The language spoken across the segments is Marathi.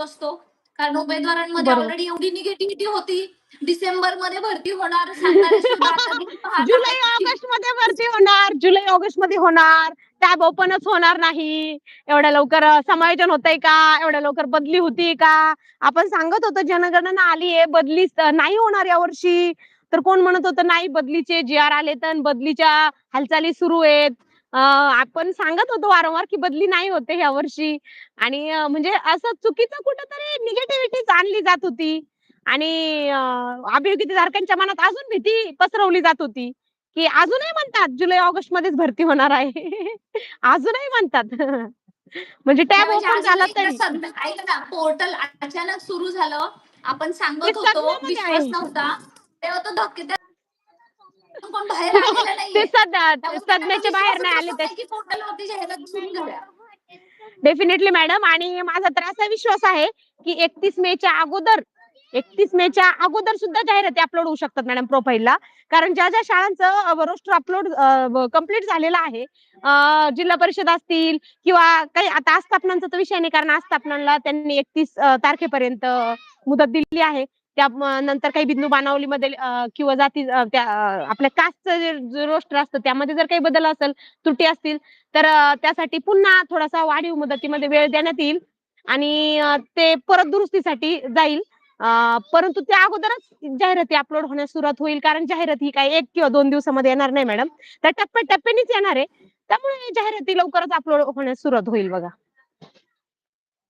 असतो. कारण उमेदवारांमध्ये बरोबर. ऑलरेडी एवढी निगेटिव्हिटी होती. डिसेंबरमध्ये भरती होणार सांगणारे सुद्धा आता तुम्ही पाहत जुलै आहात की ऑगस्ट मध्ये भरती होणार, जुलै ऑगस्ट मध्ये होणार, टॅब ओपनच होणार नाही. एवढ्या लवकर समायोजन होतंय का? एवढ्या लवकर बदली होती का? आपण सांगत होतो जनगणना आली आहे, बदली नाही होणार यावर्षी. तर कोण म्हणत होतं नाही बदलीचे जी आर आले तर बदलीच्या हालचाली सुरू आहेत. आपण सांगत होतो वारंवार की बदली नाही होते यावर्षी. आणि म्हणजे असं चुकीचं कुठेतरी निगेटिव्हिटी आणली जात होती. आणि अभियोगितधारकांच्या मनात अजून भीती पसरवली जात होती, की अजूनही म्हणतात जुलै ऑगस्ट मध्येच भरती होणार आहे. अजूनही म्हणतात. म्हणजे नाही टॅब म्हणजे ओपन अजून झाला इकडे तरी. सध्या ऐका ना, पोर्टल अचानक सुरू झालं. आपण ते सांगत होतो, सदम्यामध्ये विश्वास आहे. नव्हता. तेव्हा तो धक्क्यातून कोण बाहेर आलेला ते नाहीये. त्यामुळे त्यांना तो सदम्याच्या बाहेर नाही विश्वासच आले बसत ते. नाही की पोर्टलवरती जाहिराती सुरू झाल्या. Definitely madam. आणि माझा तर असा विश्वास आहे की 31 मेच्या अगोदर सुद्धा जाहिराती अपलोड होऊ शकतात मॅडम प्रोफाईलला. कारण ज्या ज्या शाळांचं रोस्टर अपलोड कंप्लीट झालेलं आहे, जिल्हा परिषद असतील किंवा काही आता आस्थापनांचा तर विषय नाही, कारण आस्थापनाला त्यांनी 31 तारखेपर्यंत मुदत दिलेली आहे. त्या नंतर काही बिंदू बाणावलीमध्ये किंवा जाती त्या आपल्या कास्टचं जे रोस्टर असतं त्यामध्ये जर काही बदल असेल, त्रुटी असतील, तर त्यासाठी पुन्हा थोडासा वाढीव मुदतीमध्ये वेळ देण्यात येईल आणि ते परत दुरुस्तीसाठी जाईल. परंतु त्या अगोदरच जाहिराती अपलोड होण्यास सुरुवात होईल, कारण जाहिरात ही काही 1 किंवा 2 दिवसामध्ये येणार नाही मॅडम. त्या टप्प्याटप्प्यानेच येणार आहे. त्यामुळे जाहिराती लवकरच अपलोड होण्यास सुरुवात होईल बघा.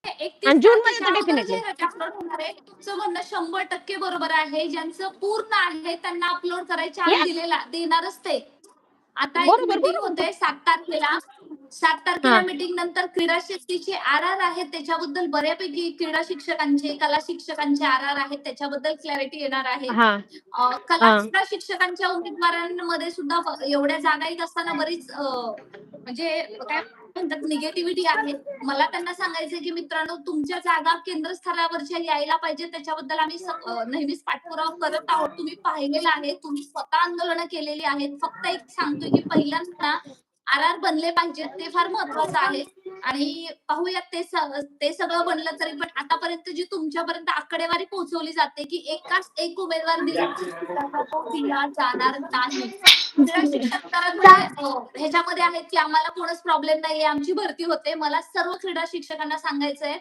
आणि 31 जून मध्ये तारखेच्या तर अगोदर डेफिनेटली. जाहिराती अपलोड होणार आहे. तुमचं म्हणणं 100% बरोबर आहे. ज्यांचं पूर्ण आहे त्यांना अपलोड करायचा आज येस. देणारच ते. आता एक बरोबर मीटिंग बरोबर. होते 7 तारखेला. 7 हा तारखेला मीटिंग नंतर क्रीडा शक्तीचे आर आहेत त्याच्याबद्दल बऱ्यापैकी क्रीडा शिक्षकांचे, कला शिक्षकांचे आर आहेत त्याच्याबद्दल क्लॅरिटी येणार आहे. हा हा. क्रीडा शिक्षकांच्या उमेदवारांमध्ये सुद्धा एवढ्या जागा येत असताना बरीच म्हणजे काय म्हणतात निगेटिव्हिटी आहे. मला त्यांना सांगायचंय की मित्रांनो तुमच्या जागा केंद्र स्तरावरच्या यायला पाहिजे त्याच्याबद्दल आम्ही नेहमीच पाठपुरावा करत आहोत. तुम्ही पाहिलेलं आहे, तुम्ही स्वतः आंदोलनं केलेली आहेत. फक्त एक सांगतोय की पहिल्यांदा आर बनले पाहिजेत ते फार महत्वाचं आहे. आणि पाहूयात ते सगळं बनलं तरी पण आतापर्यंत जी तुमच्यापर्यंत आकडेवारी पोहोचवली जाते की एकाच एक उमेदवार दिला जाणार नाही. क्रीडा शिक्षक तर ह्याच्यामध्ये आहेत की आम्हाला कोणच प्रॉब्लेम नाहीये, आमची भरती होते. मला सर्व क्रीडा शिक्षकांना सांगायचंय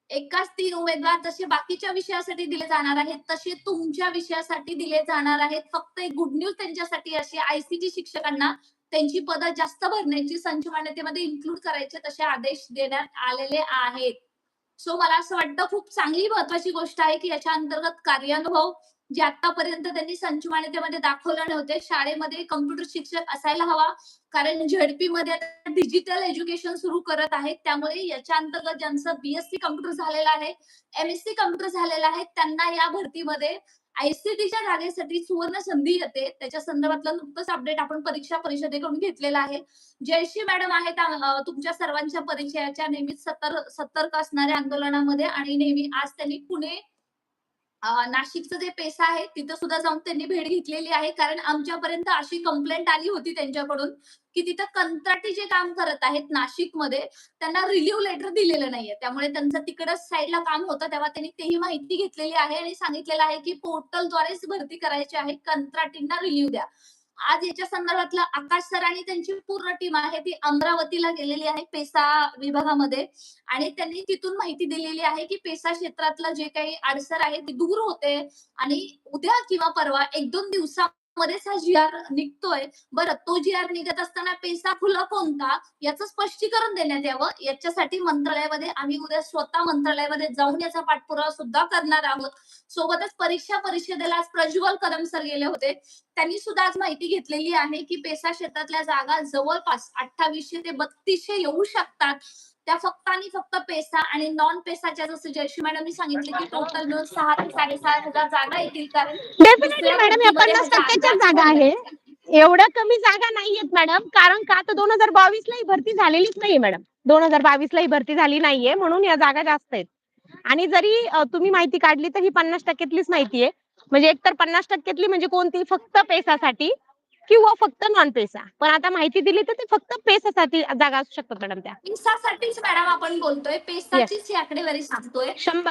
एकाच 3 उमेदवार जसे बाकीच्या विषयासाठी दिले जाणार आहेत तसे तुमच्या विषयासाठी दिले जाणार आहेत. फक्त एक गुड न्यूज त्यांच्यासाठी अशी आयसीटी शिक्षकांना त्यांची पदं जास्त भरण्याची संच मान्यतेमध्ये इन्क्लूड करायचे तसे आदेश देण्यात आलेले आहेत. सो मला असं वाटतं खूप चांगली महत्वाची गोष्ट आहे की याच्या अंतर्गत कार्यानुभव जे आतापर्यंत त्यांनी संच मान्यतेमध्ये दाखवले नव्हते. शाळेमध्ये कम्प्युटर शिक्षक असायला हवा, कारण झेडपी मध्ये डिजिटल एज्युकेशन सुरू करत आहेत. त्यामुळे याच्या अंतर्गत ज्यांचं बीएससी कम्प्युटर झालेलं आहे, एमएससी कम्प्युटर झालेलं आहे, त्यांना या भरतीमध्ये आयसीटीच्या जागेसाठी सुवर्ण संधी येते. त्याच्या संदर्भातलं नुकतंच अपडेट आपण परीक्षा परिषदेकडून घेतलेलं आहे. जयश्री मॅडम आहेत तुमच्या सर्वांच्या परिचयाच्या, नेहमीच सतर्क असणाऱ्या आंदोलनामध्ये आणि नेहमी आज त्यांनी पुणे नाशिकचं जे पेसा आहे तिथं सुद्धा जाऊन त्यांनी भेट घेतलेली आहे. कारण आमच्यापर्यंत अशी कंप्लेंट आली होती त्यांच्याकडून की तिथं कंत्राटी जे काम करत आहेत नाशिकमध्ये त्यांना रिलीव्ह लेटर दिलेलं नाहीये. त्यामुळे त्यांचं तिकडच साईडला काम होतं तेव्हा त्यांनी तेही माहिती घेतलेली आहे आणि सांगितलेलं आहे की पोर्टलद्वारेच भरती करायची आहे, कंत्राटींना रिलीव्ह द्या. आज याच्या संदर्भातलं आकाश सर आणि त्यांची पूर्ण टीम आहे ती अमरावतीला गेलेली आहे पेसा विभागामध्ये आणि त्यांनी तिथून माहिती दिलेली आहे की पेसा क्षेत्रातलं जे काही अडसर आहे ती दूर होते आणि उद्या किंवा परवा 1-2 दिवसामध्येच हा जी-आर निघतोय. बरं तो जी-आर निघत असताना पेसा खुला कोणता याचं स्पष्टीकरण देण्यात यावं. याच्यासाठी मंत्रालयामध्ये आम्ही उद्या स्वतः मंत्रालयामध्ये जाऊन याचा पाठपुरावा सुद्धा करणार आहोत. सोबतच परीक्षा परिषदेला आज प्रज्वल कदम सर गेले होते. त्यांनी सुद्धा आज माहिती घेतलेली आहे की पेसा क्षेत्रातल्या जागा जवळपास 2800 ते 3200 येऊ शकतात. त्या फक्त आणि फक्त पेसा आणि नॉन पेसाच्या जसं जयश्री मॅडमनी सांगितले की टोटल मिळून 6 ते 6,500 जागा येतील. कारण डेफिनेटली दुसऱ्या मॅडम या भरतीमध्ये ह्याच्या 50%च्याच अर्ध्याच जागा भरल्या. आहे. एवढ्या कमी जागा नाहीयेत मॅडम, कारण का तर 2022 ला ही भरती झालेलीच नाहीये मॅडम. 2022 ला ही भरती झाली नाहीये म्हणून या जागा जास्त आहेत. आणि जरी तुम्ही माहिती काढली तर ही 50%तलीच माहिती आहे. म्हणजे एकतर 50%तली म्हणजे कोणती, फक्त पेसासाठी किंवा फक्त नॉन पेसा. पण आता माहिती दिली तर ते फक्त पेसासाठी जागा असू शकतात मॅडम त्या. पेसासाठीच मॅडम आपण बोलतोय. येस. पेसाचीच ही आकडेवारी सांगतोय. 100